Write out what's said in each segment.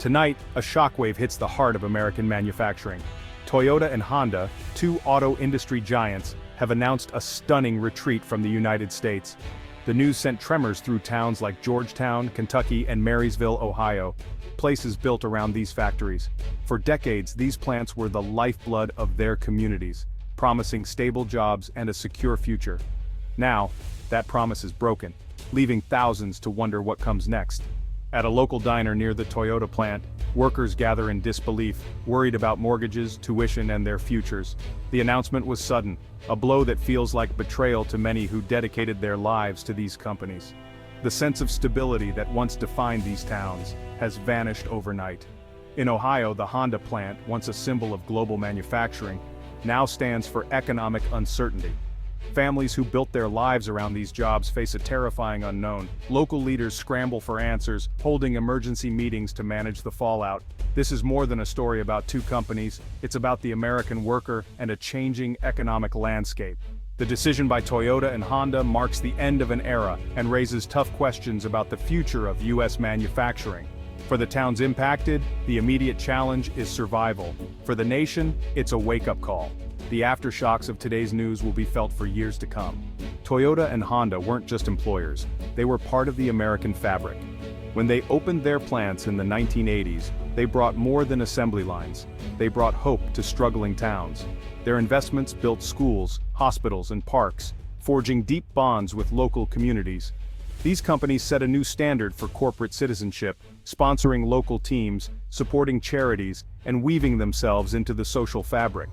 Tonight, a shockwave hits the heart of American manufacturing. Toyota and Honda, two auto industry giants, have announced a stunning retreat from the United States. The news sent tremors through towns like Georgetown, Kentucky, and Marysville, Ohio, places built around these factories. For decades, these plants were the lifeblood of their communities, promising stable jobs and a secure future. Now, that promise is broken, leaving thousands to wonder what comes next. At a local diner near the Toyota plant, workers gather in disbelief, worried about mortgages, tuition, and their futures. The announcement was sudden, a blow that feels like betrayal to many who dedicated their lives to these companies. The sense of stability that once defined these towns has vanished overnight. In Ohio, the Honda plant, once a symbol of global manufacturing, now stands for economic uncertainty. Families who built their lives around these jobs face a terrifying unknown. Local leaders scramble for answers, holding emergency meetings to manage the fallout. This is more than a story about two companies, it's about the American worker and a changing economic landscape. The decision by Toyota and Honda marks the end of an era and raises tough questions about the future of U.S. manufacturing. For the towns impacted, the immediate challenge is survival. For the nation, it's a wake-up call. The aftershocks of today's news will be felt for years to come. Toyota and Honda weren't just employers, they were part of the American fabric. When they opened their plants in the 1980s, they brought more than assembly lines. They brought hope to struggling towns. Their investments built schools, hospitals, and parks, forging deep bonds with local communities. These companies set a new standard for corporate citizenship, sponsoring local teams, supporting charities, and weaving themselves into the social fabric.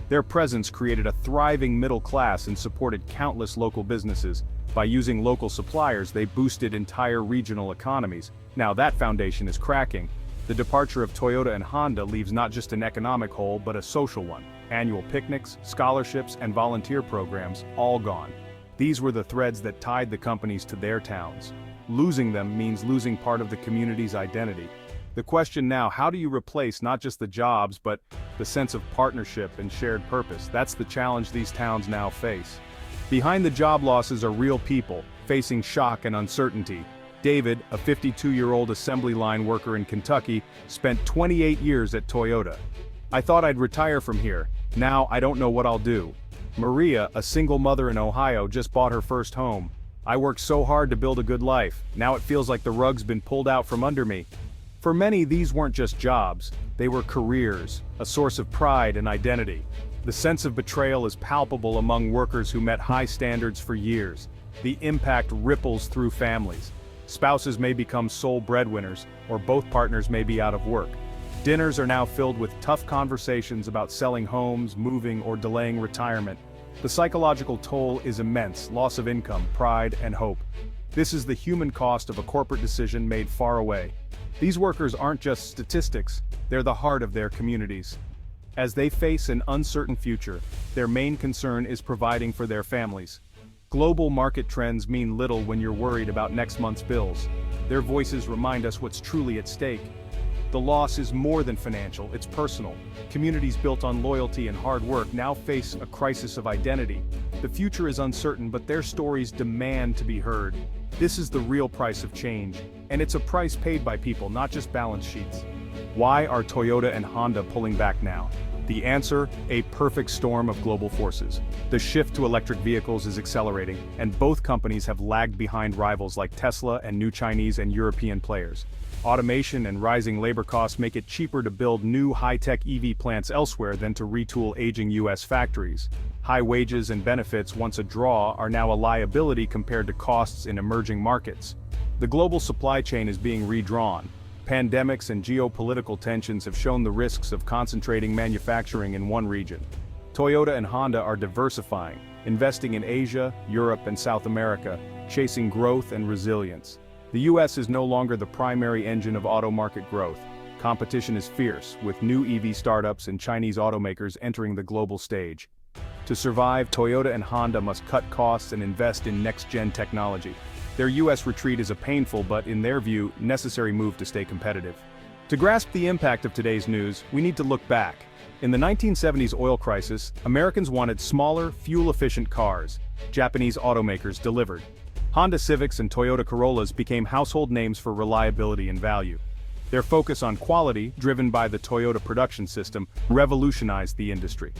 Their presence created a thriving middle class and supported countless local businesses. By using local suppliers, they boosted entire regional economies. Now that foundation is cracking. The departure of Toyota and Honda leaves not just an economic hole but a social one. Annual picnics, scholarships, and volunteer programs, all gone. These were the threads that tied the companies to their towns. Losing them means losing part of the community's identity. The question now, how do you replace not just the jobs but the sense of partnership and shared purpose? That's the challenge these towns now face. Behind the job losses are real people, facing shock and uncertainty. David, a 52-year-old assembly line worker in Kentucky, spent 28 years at Toyota. "I thought I'd retire from here. Now I don't know what I'll do." Maria, a single mother in Ohio, just bought her first home. "I worked so hard to build a good life. Now it feels like the rug's been pulled out from under me." For many, these weren't just jobs, they were careers, a source of pride and identity. The sense of betrayal is palpable among workers who met high standards for years. The impact ripples through families. Spouses may become sole breadwinners, or both partners may be out of work. Dinners are now filled with tough conversations about selling homes, moving, or delaying retirement. The psychological toll is immense: loss of income, pride, and hope. This is the human cost of a corporate decision made far away. These workers aren't just statistics, they're the heart of their communities. As they face an uncertain future, their main concern is providing for their families. Global market trends mean little when you're worried about next month's bills. Their voices remind us what's truly at stake. The loss is more than financial, it's personal. Communities built on loyalty and hard work now face a crisis of identity. The future is uncertain, but their stories demand to be heard. This is the real price of change, and it's a price paid by people, not just balance sheets. Why are Toyota and Honda pulling back now? The answer: a perfect storm of global forces. The shift to electric vehicles is accelerating, and both companies have lagged behind rivals like Tesla and new Chinese and European players. Automation and rising labor costs make it cheaper to build new high-tech EV plants elsewhere than to retool aging U.S. factories. High wages and benefits, once a draw, are now a liability compared to costs in emerging markets. The global supply chain is being redrawn. Pandemics and geopolitical tensions have shown the risks of concentrating manufacturing in one region. Toyota and Honda are diversifying, investing in Asia, Europe, and South America, chasing growth and resilience. The U.S. is no longer the primary engine of auto market growth. Competition is fierce, with new EV startups and Chinese automakers entering the global stage. To survive, Toyota and Honda must cut costs and invest in next-gen technology. Their U.S. retreat is a painful but, in their view, necessary move to stay competitive. To grasp the impact of today's news, we need to look back. In the 1970s oil crisis, Americans wanted smaller, fuel-efficient cars. Japanese automakers delivered. Honda Civics and Toyota Corollas became household names for reliability and value. Their focus on quality, driven by the Toyota production system, revolutionized the industry.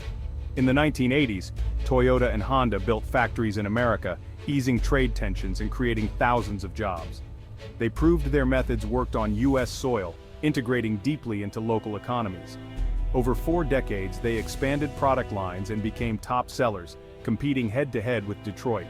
In the 1980s, Toyota and Honda built factories in America, easing trade tensions and creating thousands of jobs. They proved their methods worked on U.S. soil, integrating deeply into local economies. Over 4 decades, they expanded product lines and became top sellers, competing head-to-head with Detroit.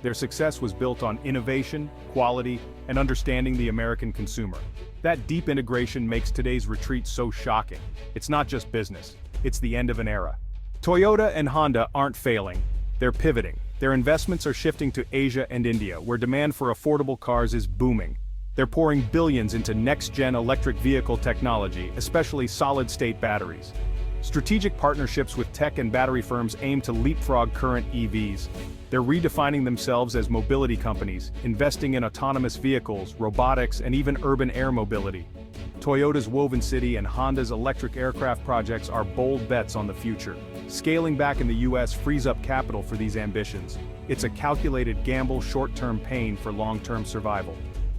Their success was built on innovation, quality, and understanding the American consumer. That deep integration makes today's retreat so shocking. It's not just business, it's the end of an era. Toyota and Honda aren't failing, they're pivoting. Their investments are shifting to Asia and India, where demand for affordable cars is booming. They're pouring billions into next-gen electric vehicle technology, especially solid-state batteries. Strategic partnerships with tech and battery firms aim to leapfrog current EVs. They're redefining themselves as mobility companies, investing in autonomous vehicles, robotics, and even urban air mobility. Toyota's Woven City and Honda's electric aircraft projects are bold bets on the future. Scaling back in the US frees up capital for these ambitions. It's a calculated gamble, short-term pain for long-term survival.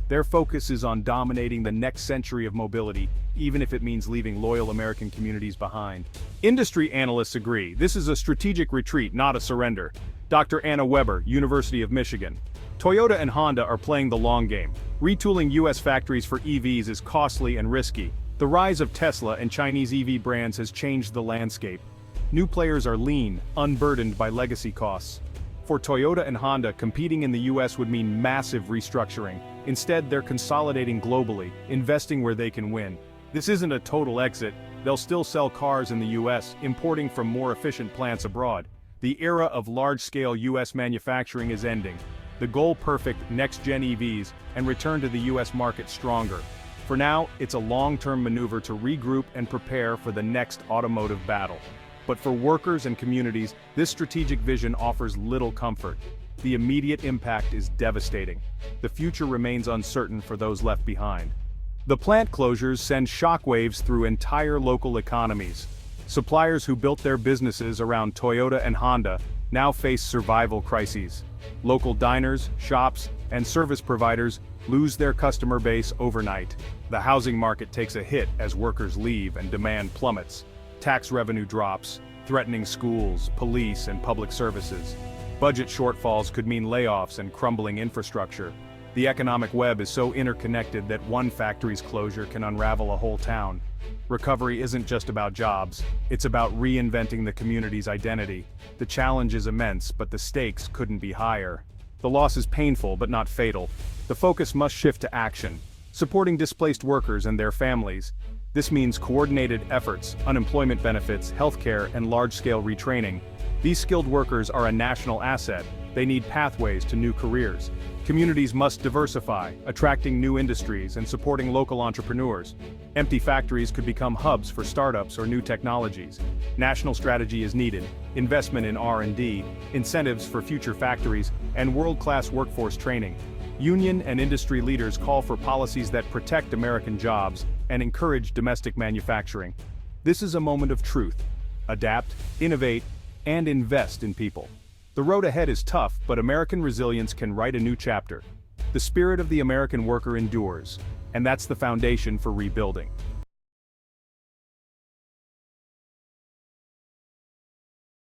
Their focus is on dominating the next century of mobility, even if it means leaving loyal American communities behind. Industry analysts agree, this is a strategic retreat, not a surrender. Dr. Anna Weber, University of Michigan. Toyota and Honda are playing the long game. Retooling US factories for EVs is costly and risky. The rise of Tesla and Chinese EV brands has changed the landscape. New players are lean, unburdened by legacy costs. For Toyota and Honda, competing in the US would mean massive restructuring. Instead, they're consolidating globally, investing where they can win. This isn't a total exit. They'll still sell cars in the US, importing from more efficient plants abroad. The era of large-scale US manufacturing is ending. The goal-perfect next-gen EVs and return to the US market stronger. For now, it's a long-term maneuver to regroup and prepare for the next automotive battle. But for workers and communities, this strategic vision offers little comfort. The immediate impact is devastating. The future remains uncertain for those left behind. The plant closures send shockwaves through entire local economies. Suppliers who built their businesses around Toyota and Honda now face survival crises. Local diners, shops, and service providers lose their customer base overnight. The housing market takes a hit as workers leave and demand plummets. Tax revenue drops, threatening schools, police, and public services. Budget shortfalls could mean layoffs and crumbling infrastructure. The economic web is so interconnected that one factory's closure can unravel a whole town. Recovery isn't just about jobs, it's about reinventing the community's identity. The challenge is immense, but the stakes couldn't be higher. The loss is painful but not fatal. The focus must shift to action, supporting displaced workers and their families. This means coordinated efforts, unemployment benefits, healthcare, and large-scale retraining. These skilled workers are a national asset. They need pathways to new careers. Communities must diversify, attracting new industries and supporting local entrepreneurs. Empty factories could become hubs for startups or new technologies. National strategy is needed, investment in R&D, incentives for future factories, and world-class workforce training. Union and industry leaders call for policies that protect American jobs and encourage domestic manufacturing. This is a moment of truth. Adapt, innovate, and invest in people. The road ahead is tough, but American resilience can write a new chapter. The spirit of the American worker endures, and that's the foundation for rebuilding.